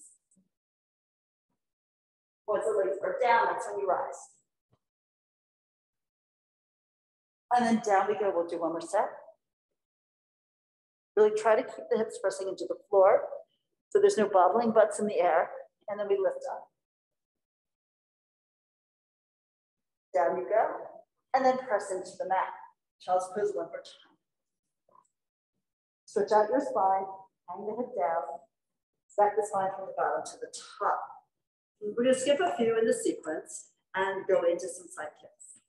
S2: Once the legs are down, that's when you rise. And then down we go, we'll do one more set. Really try to keep the hips pressing into the floor so there's no bobbling butts in the air, and then we lift up. Down you go, and then press into the mat. Child's pose one more time. Stretch out your spine, hang the head down, stack the spine from the bottom to the top. We're gonna skip a few in the sequence and go into some side kicks.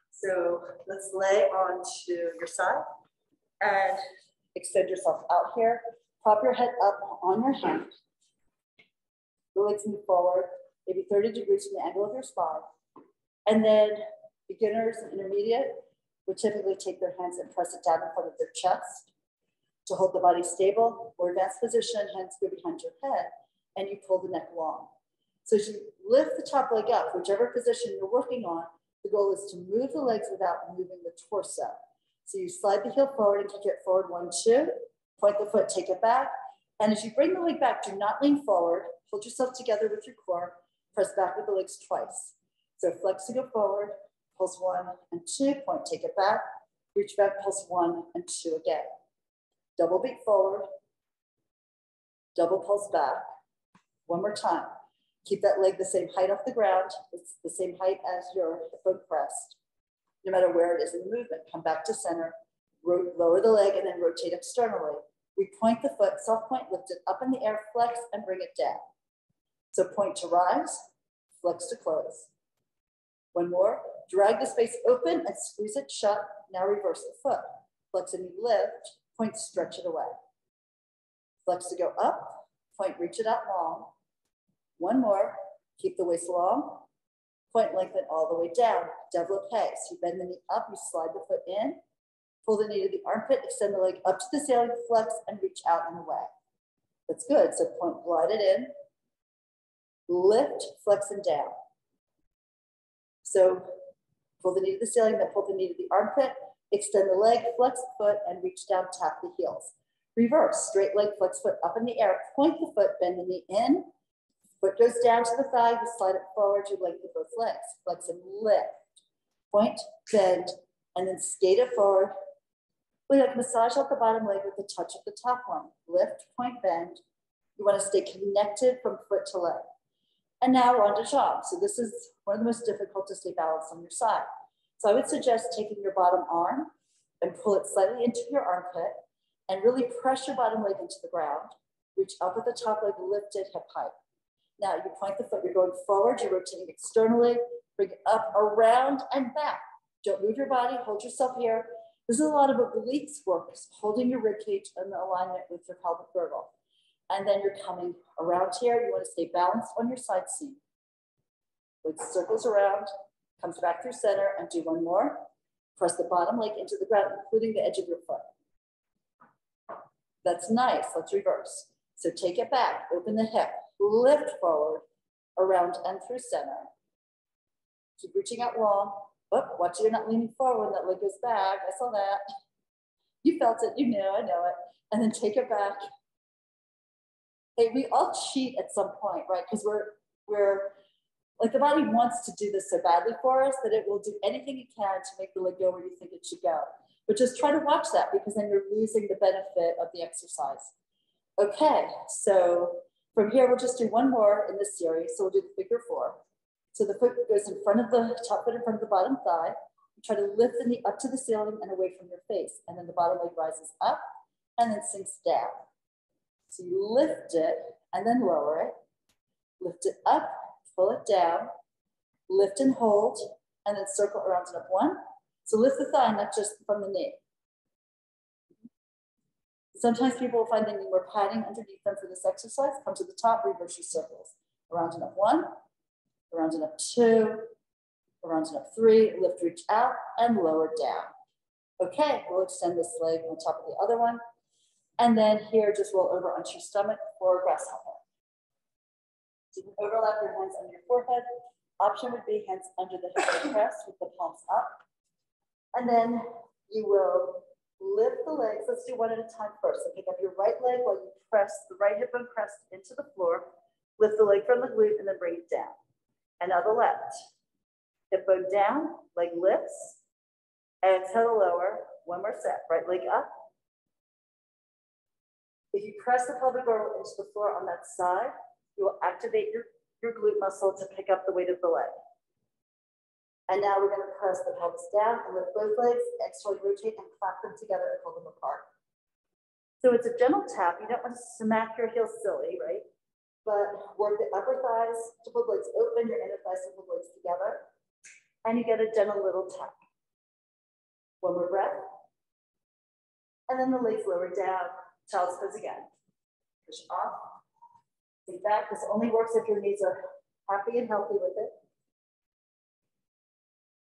S2: So let's lay onto your side and extend yourself out here. Prop your head up on your hand. The legs move forward, maybe 30 degrees from the angle of your spine. And then beginners and intermediate would typically take their hands and press it down in front of their chest to hold the body stable, or advanced position, hands go behind your head, and you pull the neck long. So as you lift the top leg up, whichever position you're working on, the goal is to move the legs without moving the torso. So you slide the heel forward and kick it forward, 1, 2, point the foot, take it back. And as you bring the leg back, do not lean forward, hold yourself together with your core, press back with the legs twice. So flex to go forward, pulse 1 and 2, point, take it back, reach back, pulse 1 and 2 again. Double beat forward, double pulse back. One more time. Keep that leg the same height off the ground. It's the same height as your hip bone crest, no matter where it is in the movement. Come back to center, Lower the leg and then rotate externally. We point the foot, soft point, lift it up in the air, flex, and bring it down. So point to rise, flex to close. One more, drag the space open and squeeze it shut. Now reverse the foot. Flex and lift, point, stretch it away. Flex to go up, point, reach it out long. One more, keep the waist long. Point, lengthen all the way down, développé. So you bend the knee up, you slide the foot in, pull the knee to the armpit, extend the leg up to the ceiling, flex, and reach out and away. That's good. So point, glide it in, lift, flex, and down. So pull the knee to the ceiling, then pull the knee to the armpit, extend the leg, flex the foot, and reach down, tap the heels. Reverse, straight leg, flex foot up in the air, point the foot, bend the knee in, foot goes down to the thigh, you slide it forward, you lengthen both legs, flex and lift, point, bend, and then skate it forward. We like massage out the bottom leg with the touch of the top one. Lift, point, bend. You want to stay connected from foot to leg. And now we're on to jump. So this is one of the most difficult to stay balanced on your side. So I would suggest taking your bottom arm and pull it slightly into your armpit and really press your bottom leg into the ground. Reach up at the top leg, lift it hip height. Now you point the foot, you're going forward, you're rotating externally, bring it up, around, and back. Don't move your body, hold yourself here. This is a lot of obliques work, holding your rib cage in alignment with your pelvic girdle. And then you're coming around here. You want to stay balanced on your side seam. Leg circles around, comes back through center, and do one more. Press the bottom leg into the ground, including the edge of your foot. That's nice. Let's reverse. So take it back, open the hip, lift forward, around and through center. Keep reaching out long. Oh, watch you're not leaning forward when that leg goes back. I saw that. You felt it, you knew, I know it. And then take it back. Hey, we all cheat at some point, right? Because we're like, the body wants to do this so badly for us that it will do anything it can to make the leg go where you think it should go. But just try to watch that, because then you're losing the benefit of the exercise. Okay, so from here, we'll just do one more in this series. So we'll do the figure 4. So the foot goes in front of the top foot in front of the bottom thigh. You try to lift the knee up to the ceiling and away from your face. And then the bottom leg rises up and then sinks down. So you lift it and then lower it. Lift it up, pull it down, lift and hold, and then circle around and up 1. So lift the thigh, not just from the knee. Sometimes people will find they need more padding underneath them for this exercise. Come to the top, reverse your circles. Around and up 1, around and up 2, around and up 3, lift, reach out, and lower down. Okay, we'll extend this leg on top of the other one. And then here, just roll over onto your stomach for grasshopper. So you can overlap your hands under your forehead. Option would be hands under the hip press with the palms up. And then you will lift the legs. Let's do one at a time first. So pick up your right leg while you press the right hip bone pressed into the floor. Lift the leg from the glute and then bring it down. And now the left. Hip bone down, leg lifts. Exhale, lower. One more set. Right leg up. If you press the pelvic girdle into the floor on that side, you will activate your glute muscle to pick up the weight of the leg. And now we're going to press the pelvis down and lift both legs, externally rotate and clap them together and pull them apart. So it's a gentle tap. You don't want to smack your heels silly, right? But work the upper thighs to pull the legs open, your inner thighs to pull the legs together. And you get a gentle little tap. One more breath. And then the legs lower down. Child's pose again. Push off. Sink back. This only works if your knees are happy and healthy with it.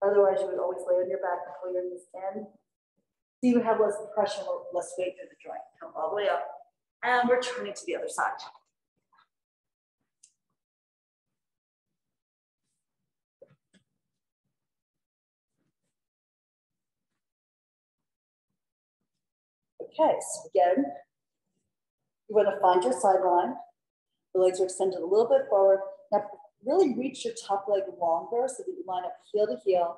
S2: Otherwise, you would always lay on your back and pull your knees in. So you would have less pressure, less weight through the joint. Come all the way up. And we're turning to the other side. Okay, so again, you want to find your sideline. The legs are extended a little bit forward. Now, really reach your top leg longer so that you line up heel to heel,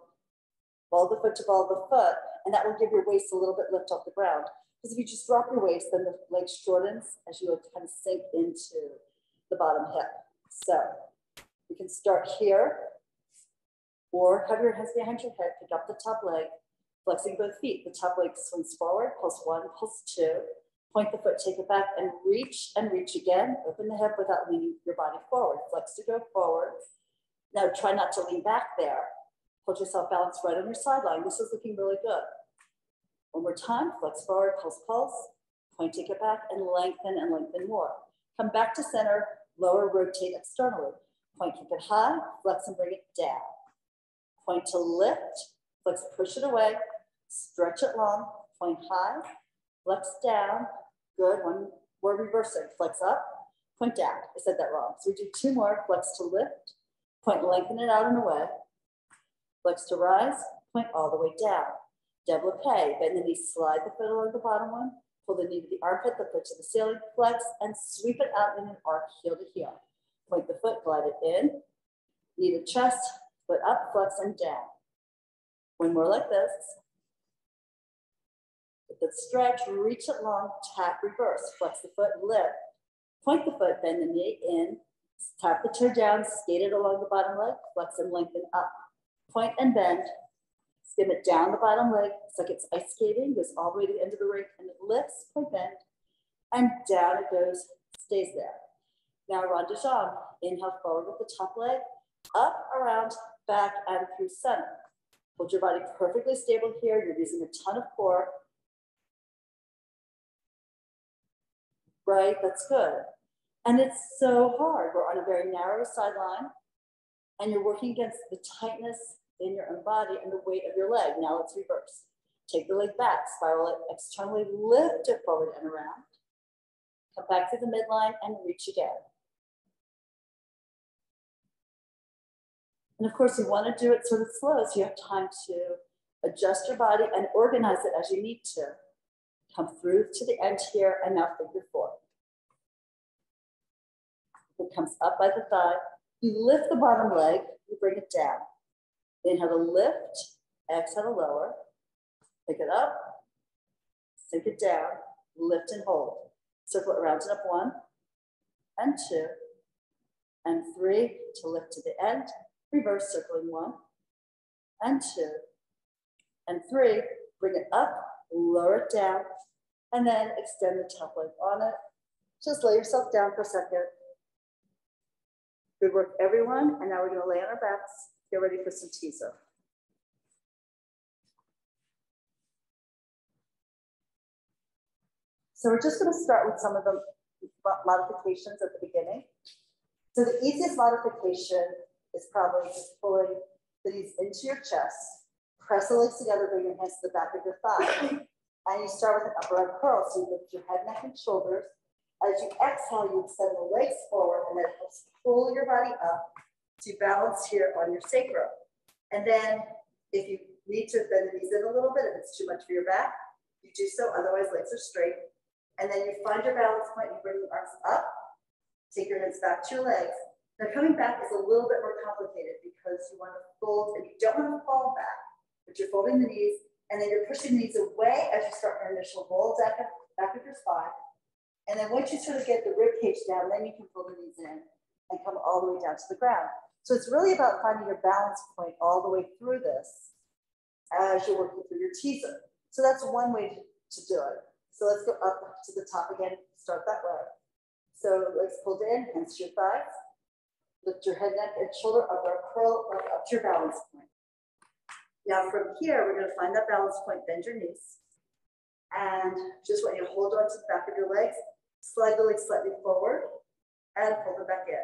S2: ball the foot to ball the foot, and that will give your waist a little bit lift off the ground. Because if you just drop your waist, then the leg shortens as you kind of sink into the bottom hip. So you can start here, or have your hands behind your head, pick up the top leg, Flexing both feet. The top leg swings forward, pulse 1, pulse 2. Point the foot, take it back, and reach again. Open the hip without leaning your body forward. Flex to go forward. Now try not to lean back there. Hold yourself balanced right on your sideline. This is looking really good. One more time, flex forward, pulse, pulse. Point, take it back, and lengthen more. Come back to center, lower, rotate externally. Point, keep it high, flex and bring it down. Point to lift, flex, push it away, stretch it long, point high, flex down. Good, one more reversing, flex up, point down. I said that wrong. So we do 2 more, flex to lift, point, lengthen it out and away, flex to rise, point all the way down. Développé, bend the knee, slide the foot along the bottom one, pull the knee to the armpit, the foot to the ceiling, flex, and sweep it out in an arc, heel to heel. Point the foot, glide it in, knee to chest, foot up, flex, and down. One more like this. With the stretch, reach it long, tap, reverse, flex the foot, lift. Point the foot, bend the knee in, tap the toe down, skate it along the bottom leg, flex and lengthen up. Point and bend, skim it down the bottom leg. It's like it's ice skating, goes all the way to the end of the rink, and it lifts, point, bend, and down it goes, stays there. Now, rond de jambe. Inhale forward with the top leg, up, around, back, and through center. Hold your body perfectly stable here. You're using a ton of core. Right, that's good. And it's so hard. We're on a very narrow sideline, and you're working against the tightness in your own body and the weight of your leg. Now let's reverse. Take the leg back, spiral it externally, lift it forward and around. Come back to the midline and reach again. And of course, you want to do it sort of slow, so you have time to adjust your body and organize it as you need to. Come through to the end here, and now figure 4. It comes up by the thigh. You lift the bottom leg, you bring it down. Inhale to lift, exhale to lower. Pick it up, sink it down, lift and hold. Circle it around and up 1, and 2, and 3 to lift to the end. Reverse, circling 1, and 2, and 3. Bring it up, lower it down, and then extend the top leg on it. Just lay yourself down for a second. Good work, everyone. And now we're going to lay on our backs. Get ready for some teaser. So we're just going to start with some of the modifications at the beginning. So the easiest modification is probably just pulling the knees into your chest. Press the legs together, bring your hands to the back of your thigh. And you start with an upper arm curl. So you lift your head, neck, and shoulders. As you exhale, you extend the legs forward, and that helps pull your body up to balance here on your sacrum. And then if you need to bend the knees in a little bit, if it's too much for your back, you do so, otherwise legs are straight. And then you find your balance point, you bring the arms up, take your hands back to your legs. Now coming back is a little bit more complicated because you want to fold, and you don't want to fall back, but you're folding the knees, and then you're pushing the knees away as you start your initial roll back of your spine. And then once you sort of get the rib cage down, then you can pull the knees in and come all the way down to the ground. So it's really about finding your balance point all the way through this as you're working through your teaser. So that's one way to do it. So let's go up to the top again, start that way. So legs pulled in, hands to your thighs. Lift your head, neck, and shoulder up, or curl up to your balance point. Now from here, we're going to find that balance point, bend your knees. And just want you to hold on to the back of your legs, slide the legs slightly forward, and pull them back in.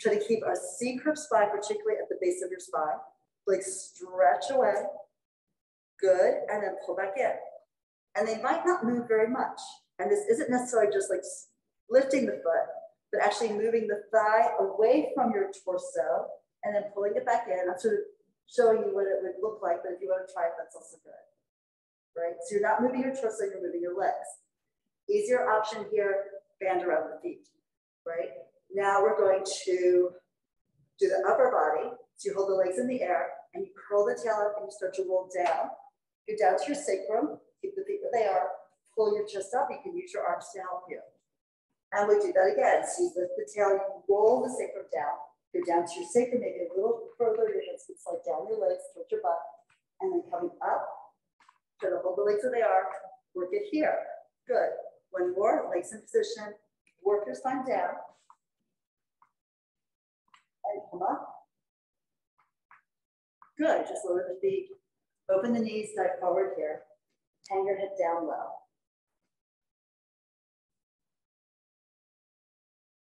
S2: Try to keep a C-curve spine, particularly at the base of your spine. Legs stretch away. Good, and then pull back in. And they might not move very much. And this isn't necessarily just like lifting the foot, but actually moving the thigh away from your torso and then pulling it back in. I'm sort of showing you what it would look like, but if you want to try it, that's also good. Right? So you're not moving your torso, you're moving your legs. Easier option here, band around the feet, right? Now we're going to do the upper body. So you hold the legs in the air and you curl the tail up and you start to roll down. Go down to your sacrum, keep the feet where they are, pull your chest up, you can use your arms to help you. And we do that again. So you lift the tail, you roll the sacrum down, go down to your sacrum, maybe a little further, your hands can slide down your legs towards your butt, and then coming up, Try to hold the legs where they are. Work it here. Good. One more, legs in position. Work your spine down. And come up. Good. Just lower the feet. Open the knees, dive forward here. Hang your head down low.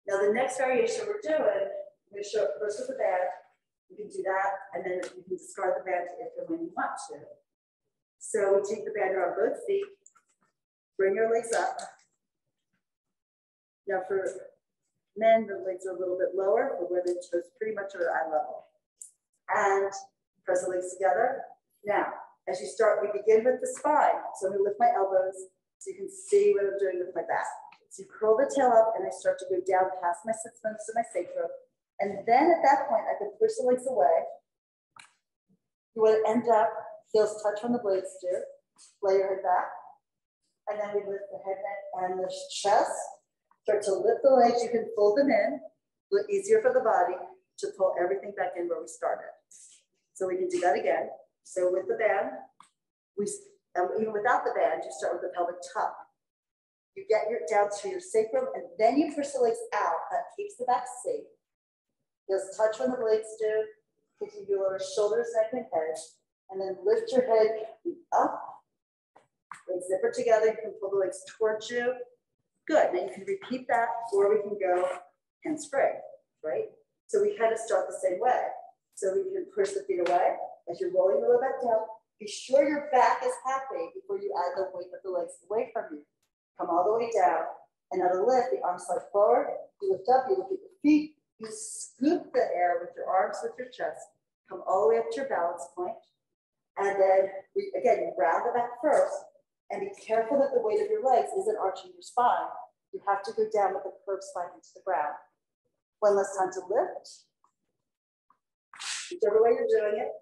S2: Now the next variation we're doing, I'm going to show it first with the band. You can do that, and then you can discard the band if and when you want to. So we take the band around both feet, bring your legs up. Now for men, the legs are a little bit lower, but where the toes pretty much are at eye level. And press the legs together. Now, as you start, we begin with the spine. So I'm going to lift my elbows so you can see what I'm doing with my back. So you curl the tail up and I start to go down past my sits bones to my sacrum. And then at that point, I can push the legs away. You want to end up, heels touch when the blades do. Lay your head back. And then we lift the head and the chest. Start to lift the legs. You can fold them in. A little easier for the body to pull everything back in where we started. So we can do that again. So with the band, even without the band, you start with the pelvic tuck. You get down to your sacrum, and then you push the legs out. That keeps the back safe. Heels touch when the blades do. Continue to lower shoulders, neck, and head. And then lift your head up. Legs zipper together. You can pull the legs towards you. Good. Now you can repeat that, or we can go handspring, right? So we kind of start the same way. So we can push the feet away. As you're rolling the low back down, be sure your back is happy before you add the weight of the legs away from you. Come all the way down. And at a lift, the arms slide forward. You lift up, you look at your feet. You scoop the air with your arms, with your chest. Come all the way up to your balance point. And then, you round the back first. And be careful that the weight of your legs isn't arching your spine. You have to go down with a curved spine into the ground. One last time to lift. Whichever way you're doing it.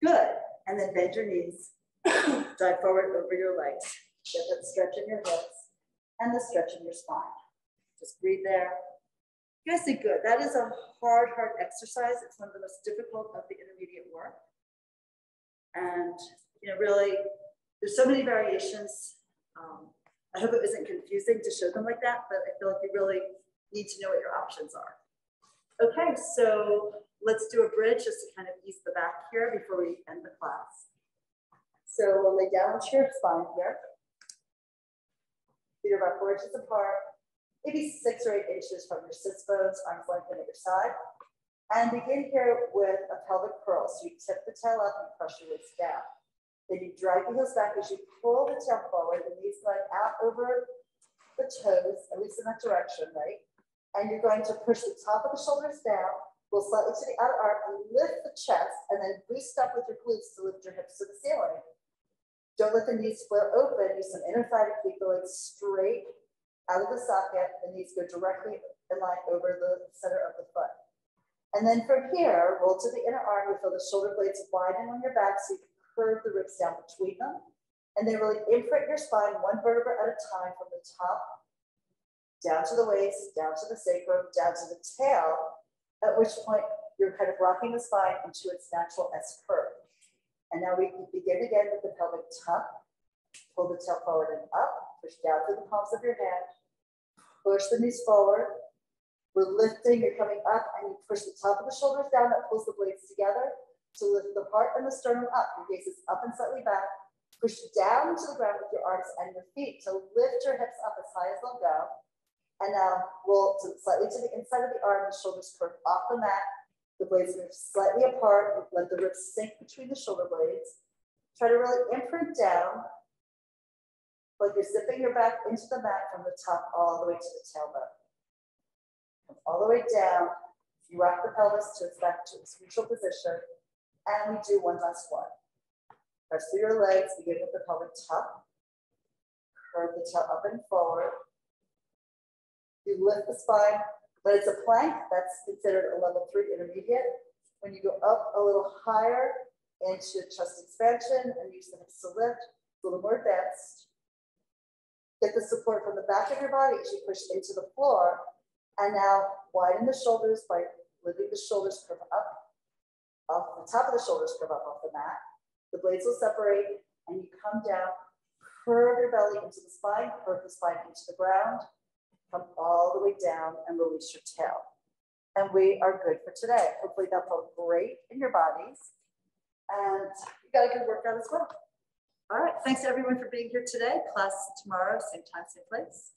S2: Good. And then bend your knees. Dive forward over your legs. Get that stretch in your hips and the stretch in your spine. Just breathe there. You guys did good. That is a hard exercise. It's one of the most difficult of the intermediate work. And, really, there's so many variations. I hope it isn't confusing to show them like that, but I feel like you really need to know what your options are. Okay, so let's do a bridge just to kind of ease the back here before we end the class. So we'll lay down onto your spine here. Feet are about 4 inches apart, maybe 6 or 8 inches from your sits bones, arms length at your side. And begin here with a pelvic curl. So you tip the tail up and press your legs down. Then you drag the heels back as you pull the tail forward, the knees going out over the toes, at least in that direction, right? And you're going to push the top of the shoulders down, go slightly to the outer arm and lift the chest, and then boost up with your glutes to lift your hips to the ceiling. Don't let the knees flare open. Use some inner thigh to keep the legs straight out of the socket. The knees go directly in line over the center of the foot. And then from here, roll to the inner arm. You feel the shoulder blades widen on your back so you can curve the ribs down between them. And then really imprint your spine one vertebra at a time from the top down to the waist, down to the sacrum, down to the tail, at which point you're kind of rocking the spine into its natural S curve. And now we begin again with the pelvic tuck. Pull the tail forward and up. Push down through the palms of your hand. Push the knees forward. We're lifting, you're coming up, and you push the top of the shoulders down. That pulls the blades together. So lift the heart and the sternum up. Your gaze is up and slightly back. Push down to the ground with your arms and your feet. So lift your hips up as high as they'll go. And now roll slightly to the inside of the arm. The shoulders curve off the mat. The blades move slightly apart. Let the ribs sink between the shoulder blades. Try to really imprint down, like you're zipping your back into the mat from the top all the way to the tailbone. Come all the way down. You rock the pelvis to its back to its neutral position. And we do one last one. Press through your legs, begin with the pelvic tuck. Curve the tail up and forward. You lift the spine. But it's a plank, that's considered a level 3 intermediate. When you go up a little higher into chest expansion and use the hips to lift, a little more advanced. Get the support from the back of your body as you push into the floor. And now widen the shoulders by letting the shoulders curve up, off the top of the shoulders curve up off the mat. The blades will separate. and you come down, curve your belly into the spine, curve the spine into the ground, come all the way down and release your tail. And we are good for today. Hopefully that felt great in your bodies. And you got a good workout as well. All right, thanks everyone for being here today. Class tomorrow, same time, same place.